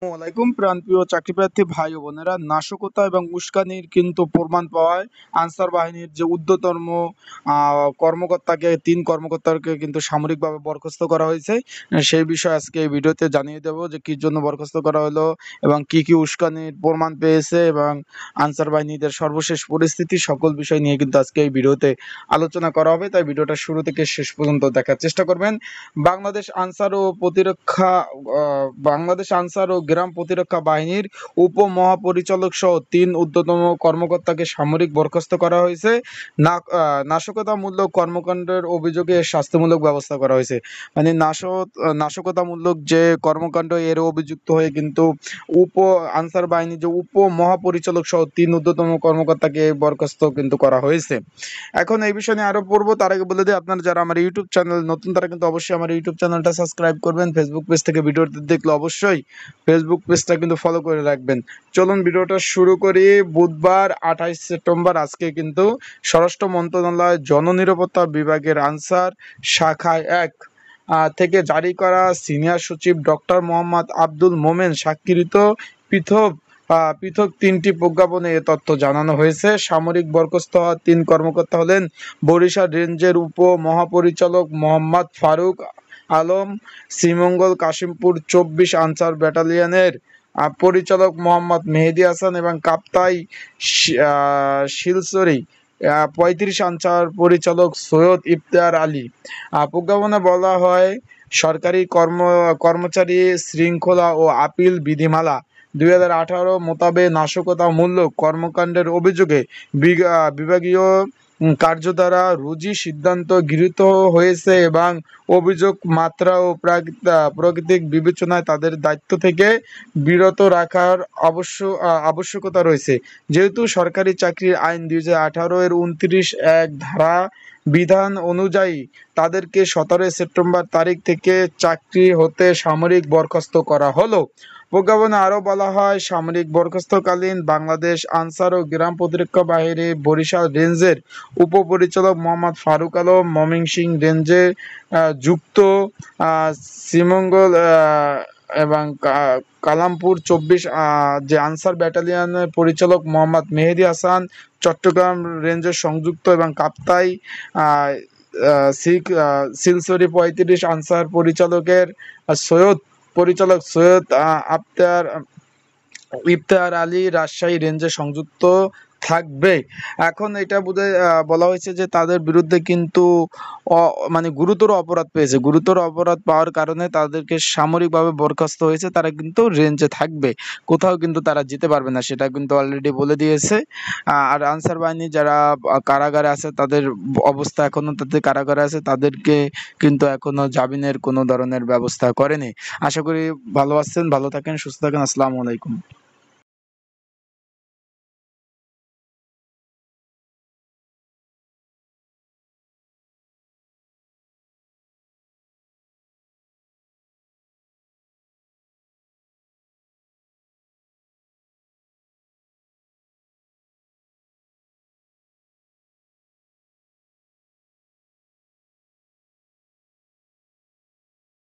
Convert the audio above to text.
আসসালামাইকুম প্রাণপ্রিয় চাকরিপ্রার্থী ভাই ও বোনেরা, নাশকতা এবং উস্কানির কিন্তু প্রমাণ পাওয়ায় আনসার বাহিনীর যে ঊর্ধ্বতন তিন কর্মকর্তাকে কিন্তু সামরিকভাবে বরখাস্ত করা হয়েছে। সেই বিষয়ে আজকে এই ভিডিওতে জানিয়ে দেবো যে কি জন্য বরখাস্ত করা হলো এবং কি কি উস্কানির প্রমাণ পেয়েছে এবং আনসার বাহিনীদের সর্বশেষ পরিস্থিতি, সকল বিষয় নিয়ে কিন্তু আজকে এই ভিডিওতে আলোচনা করা হবে। তাই ভিডিওটা শুরু থেকে শেষ পর্যন্ত দেখার চেষ্টা করবেন। বাংলাদেশ আনসার ও প্রতিরক্ষা বাংলাদেশ আনসার ও গ্রাম প্রতিরক্ষা বাহিনীর উপমহাপরিচালক সহ তিন ঊর্ধ্বতন কর্মকর্তাকে সামরিক বরখাস্ত করা হয়েছে। নাশকতামূলক কর্মকাণ্ডের অভিযোগে শাস্তিমূলক ব্যবস্থা করা হয়েছে। মানে নাশকতামূলক যে কর্মকাণ্ড, এর অভিযুক্ত হয়ে কিন্তু আনসার বাহিনীর যে উপমহাপরিচালক সহ তিন ঊর্ধ্বতন কর্মকর্তাকে বরখাস্ত কিন্তু করা হয়েছে। এখন এই বিষয় নিয়ে আরো পড়বো, তার আগে বলে দিই, আপনারা যারা আমার ইউটিউব চ্যানেল নতুন তারা কিন্তু অবশ্যই আমার ইউটিউব চ্যানেলটা সাবস্ক্রাইব করবেন। ফেসবুক পেজ থেকে ভিডিওটি দেখলে অবশ্যই ফেসবুক পেজটা কিন্তু ফলো করে রাখবেন। চলুন ভিডিওটা শুরু করি। বুধবার 28 সেপ্টেম্বর আজকে কিন্তু স্বরাষ্ট্র মন্ত্রণালয় জননিরাপত্তা বিভাগের আনসার শাখায় 1 থেকে জারি করা সিনিয়র সচিব ডক্টর মোহাম্মদ আব্দুল মোমেন স্বাক্ষরিত পৃথক পৃথক 3টি প্রজ্ঞাপনে এ তথ্য জানানো হয়েছে। সামরিক বরখাস্ত হওয়া 3 কর্মকর্তা হলেন বরিশাল রেঞ্জের উপমহাপরিচালক মোহাম্মদ ফারুক আলম, শ্রীমঙ্গল কাশিমপুর 24 আনসার ব্যাটালিয়নের পরিচালক মোহাম্মদ মেহেদী হাসান এবং কাপ্তাই শিলচরি 35 আনসার পরিচালক সৈয়দ ইফতেখার আলী। প্রজ্ঞাপনে বলা হয়, সরকারি কর্মচারী শৃঙ্খলা ও আপিল বিধিমালা 2018 মোতাবেক নাশকতামূলক কর্মকাণ্ডের অভিযোগে বিভাগীয় কার্যধারা রুজু সিদ্ধান্ত গৃহীত হয়েছে এবং অভিযোগ মাত্রা ও প্রাকৃতিক বিবেচনায় তাদের দায়িত্ব থেকে বিরত রাখার আবশ্যকতা রয়েছে। যেহেতু সরকারি চাকরির আইন 2018 এর 29(1) ধারা বিধান অনুযায়ী তাদেরকে 17 সেপ্টেম্বর তারিখ থেকে চাকরি হতে সামরিক বরখাস্ত করা হলো। প্রজ্ঞাপনে আরও বলা হয়, সামরিক বরখাস্তকালীন বাংলাদেশ আনসার ও গ্রাম প্রতিরক্ষা বাহিনী বরিশাল রেঞ্জের উপপরিচালক মোহাম্মদ ফারুক আলম, ময়মনসিংহ রেঞ্জে যুক্ত শ্রীমঙ্গল এবং কালামপুর 24 যে আনসার ব্যাটালিয়নের পরিচালক মোহাম্মদ মেহেদী হাসান, চট্টগ্রাম রেঞ্জের সংযুক্ত এবং কাপ্তাই শিলচরি 35 আনসার পরিচালক সৈয়দ ইফতেখার আলী রাজশাহী রেঞ্জে সংযুক্ত থাকবে। এখন এটা বোধহয় বলা হয়েছে যে তাদের বিরুদ্ধে কিন্তু মানে গুরুতর অপরাধ পেয়েছে। গুরুতর অপরাধ পাওয়ার কারণে তাদেরকে সামরিকভাবে বরখাস্ত হয়েছে। তারা কিন্তু রেঞ্জে থাকবে, কোথাও কিন্তু তারা যেতে পারবে না, সেটা কিন্তু অলরেডি বলে দিয়েছে। আর আনসার বাহিনী যারা কারাগারে আছে, তাদের অবস্থা এখনো, তাদের কারাগারে আছে, তাদেরকে কিন্তু এখনো জামিনের কোনো ধরনের ব্যবস্থা করেনি। আশা করি ভালো আছেন, ভালো থাকেন, সুস্থ থাকেন। আসসালামু আলাইকুম।